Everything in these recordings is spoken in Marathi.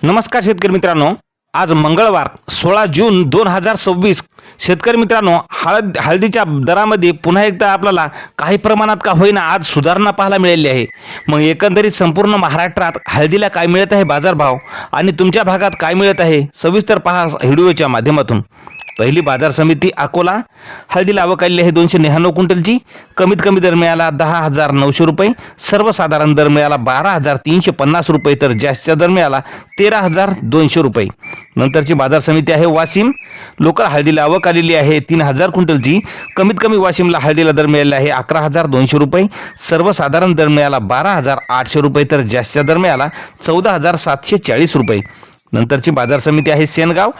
नमस्कार शेतकरी मित्रांनो, आज मंगळवार 16 जून 2026. शेतकरी मित्रांनो, हळदीच्या दरामध्ये पुन्हा एकदा आपल्याला काही प्रमाणात का होईना आज सुधारणा पाहायला मिळाली आहे. मग एकंदरीत संपूर्ण महाराष्ट्रात हळदीला काय मिळत आहे बाजारभाव आणि तुमच्या भागात काय मिळत आहे सविस्तर पहा व्हिडिओच्या माध्यमातून. पहिली बाजार समिती अकोला. हळदीला आवक आलेली आहे 299 क्विंटलची. कमीत कमी दर मिळाला 10,900 रुपये. सर्वसाधारण दर मिळाला 12,350 रुपये, तर जास्तीचा दर मिळाला 13,200 रुपये. नंतरची बाजार समिती आहे वाशिम. लोकल हळदीला आवक आलेली आहे 3,000 क्विंटलची. कमीत कमी वाशिमला हळदीला दर मिळाला आहे 11,200 रुपये. सर्वसाधारण दर मिळाला 12,800 रुपये, तर जास्तीचा दर मिळाला 14,740 रुपये. नंतरची बाजार समिती आहे सेनगाव.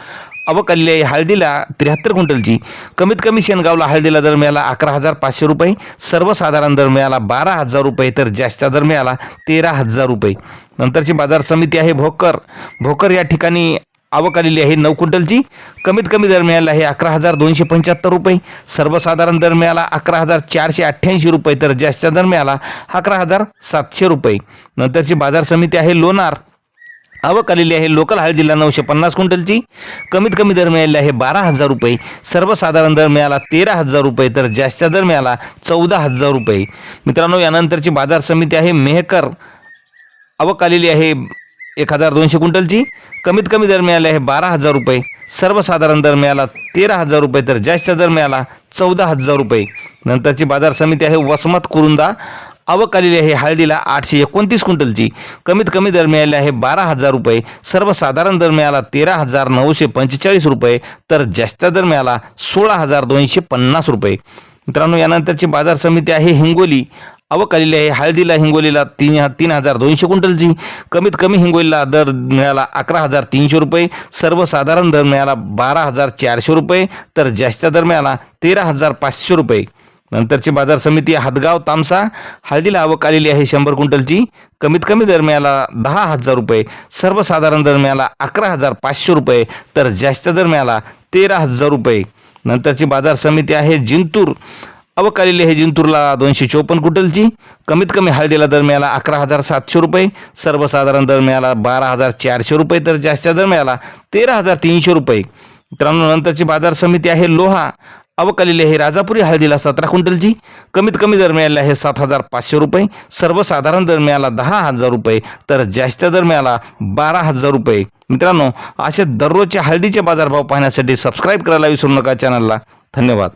आवक आलेली आहे हळदीला 73 क्विंटलची. कमीत कमी शेनगावला हळदीला दर मिळाला 11,500 रुपये. सर्वसाधारण दर मिळाला 12,000 रुपये, तर जास्तीचा दर मिळाला 13,000 रुपये. नंतरची बाजार समिती आहे भोकर या ठिकाणी आवक आलेली आहे 9 क्विंटलची. कमीत कमी दर मिळाला आहे 11,275 रुपये. सर्वसाधारण दर मिळाला 11,488 रुपये, तर जास्तीचा दर मिळाला 11,700 रुपये. नंतरची बाजार समिती आहे लोणार. आवक आलेली आहे लोकल हळदीला 950 क्विंटलची. कमीत कमी दर मिळाले आहे 12,000 रुपये. सर्वसाधारण दर मिळाला 13,000 रुपये, तर जास्तीचा दर मिळाला 14,000 रुपये. मित्रांनो, यानंतरची बाजार समिती आहे मेहकर. आवक आलेली आहे 1,200 क्विंटलची. कमीत कमी दर मिळाले आहे 12,000 रुपये. सर्वसाधारण दर मिळाला 13,000 रुपये, तर जास्तीचा दर मिळाला 14,000 रुपये. नंतरची बाजार समिती आहे वसमत कुरुंदा. आवक आलेली आहे हळदीला 829 क्विंटलची. कमीत कमी दर मिळाले आहे 12,000 रुपये. सर्वसाधारण दर मिळाला 13,945 रुपये, तर जास्तीचा दर मिळाला 16,250 रुपये. मित्रांनो, यानंतरची बाजार समिती आहे हिंगोली. आवक आलेली आहे हळदीला हिंगोलीला 3,200 क्विंटलची. कमीत कमी हिंगोलीला दर मिळाला 11,300 रुपये. सर्वसाधारण दर मिळाला 12,400 रुपये, तर जास्तीचा दर मिळाला 13,500 रुपये. नंतरची बाजार समिती हदगाव तामसा. हळदीला आवक आलेली आहे 100 क्विंटलची. कमीत कमी दर मिळाला 10,000 रुपये. सर्वसाधारण दर मिळाला 11,500 रुपये, तर जास्तीचा दर मिळाला 13,000 रुपये. नंतरची बाजार समिती आहे जिंतूर. आवक आलेली आहे जिंतूरला 254 क्विंटलची. कमीत कमी हळदीला दर मिळाला 11,700 रुपये. सर्वसाधारण दर मिळाला 12,400 रुपये, तर जास्तीचा दर मिळाला 13,300 रुपये. मित्रांनो, नंतरची बाजार समिती आहे लोहा. आवक आलेली आहे राजापुरी हळदीला 17 क्विंटलची. कमीत कमी दर मिळाला आहे 7,500 रुपये. सर्वसाधारण दर मिळाला 10,000 रुपये, तर जास्तीचा दर मिळाला 12,000 रुपये. मित्रांनो, असे दररोजचे हळदीचे बाजारभाव पाहण्यासाठी सबस्क्राईब करायला विसरू नका चॅनलला. धन्यवाद.